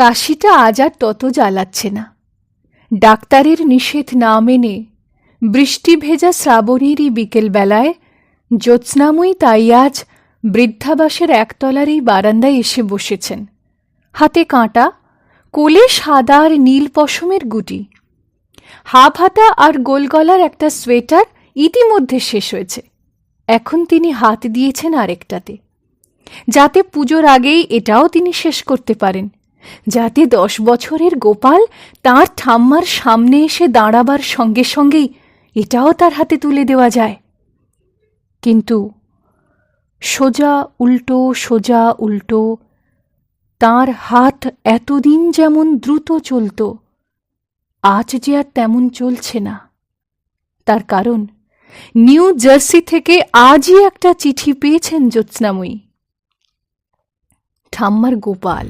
কাশিটা আজ আর তত জ্বালাচ্ছে না। ডাক্তারের নিষেধ না মেনে বৃষ্টি ভেজা শ্রাবণেরই বিকেলবেলায় জ্যোৎস্নাময়ী তাই আজ বৃদ্ধাবাসের একতলার এই বারান্দায় এসে বসেছেন। হাতে কাঁটা, কোলে সাদা আর নীল পশমের গুটি। হাফ হাতা আর গোলগলার একটা সোয়েটার ইতিমধ্যে শেষ হয়েছে। এখন তিনি হাত দিয়েছেন আরেকটাতে, যাতে পুজোর আগেই এটাও তিনি শেষ করতে পারেন, যাতে 10 বছরের গোপাল তাঁর ঠাম্মার সামনে এসে দাঁড়াবার সঙ্গে সঙ্গেই এটাও তার হাতে তুলে দেওয়া যায়। কিন্তু সোজা উল্টো সোজা উল্টো তাঁর হাত এতদিন যেমন দ্রুত চলত, আজ যে আর তেমন চলছে না। তার কারণ নিউ জার্সি থেকে আজই একটা চিঠি পেয়েছেন জ্যোৎস্নাময়ী। ঠাম্মার গোপাল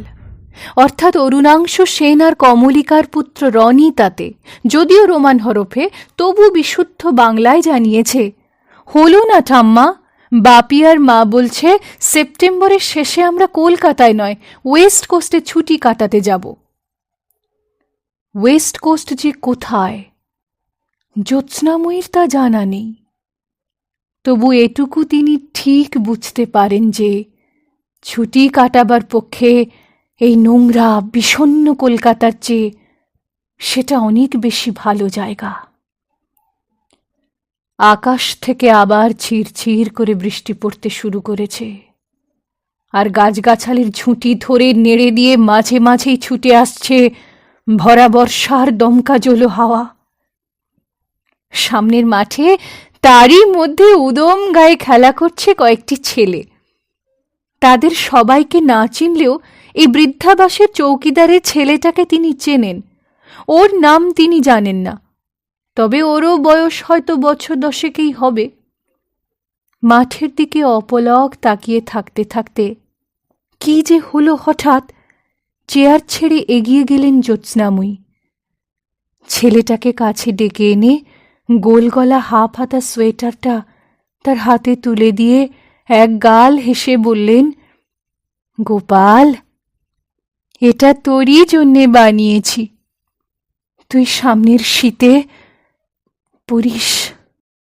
অর্থাৎ অরুণাংশু সেন আর কমলিকার পুত্র রনি তাতে, যদিও রোমান হরফে, তবু বিশুদ্ধ বাংলায় জানিয়েছে, হলো না ঠাম্মা, বাপি আর মা বলছে সেপ্টেম্বরের শেষে আমরা কলকাতায় নয় ওয়েস্ট কোস্টে ছুটি কাটাতে যাব। ওয়েস্ট কোস্ট যে কোথায় জ্যোৎস্নাময়ীর তা জানা নেই। তবু এটুকু তিনি ঠিক বুঝতে পারেন যে ছুটি কাটাবার পক্ষে এই নোংরা বিষণ্ণ কলকাতার চেয়ে সেটা অনেক বেশি ভালো জায়গা। আকাশ থেকে আবার ছিড়ছিড় করে বৃষ্টি পড়তে শুরু করেছে, আর গাছগাছালির ঝুঁটি ধরে নেড়ে দিয়ে মাঝে মাঝেই ছুটে আসছে ভরা বর্ষার দমকা জলো হাওয়া। সামনের মাঠে তারই মধ্যে উদম গায়ে খেলা করছে কয়েকটি ছেলে। তাদের সবাইকে না চিনলেও এই বৃদ্ধাবাসের চৌকিদারের ছেলেটাকে তিনি চেনেন। ওর নাম তিনি জানেন না, তবে ওরও বয়স হয়তো বছর 10 হবে। মাঠের দিকে অপলক তাকিয়ে থাকতে থাকতে কি যে হলো, হঠাৎ চেয়ার ছেড়ে এগিয়ে গেলেন জ্যোৎস্নাময়ী। ছেলেটাকে কাছে ডেকে এনে গোলগলা হাফ হাতা সোয়েটারটা তার হাতে তুলে দিয়ে এক গাল হেসে বললেন, গোপাল, এটা তোরই জন্যে বানিয়েছি, তুই সামনের শীতে পরিস।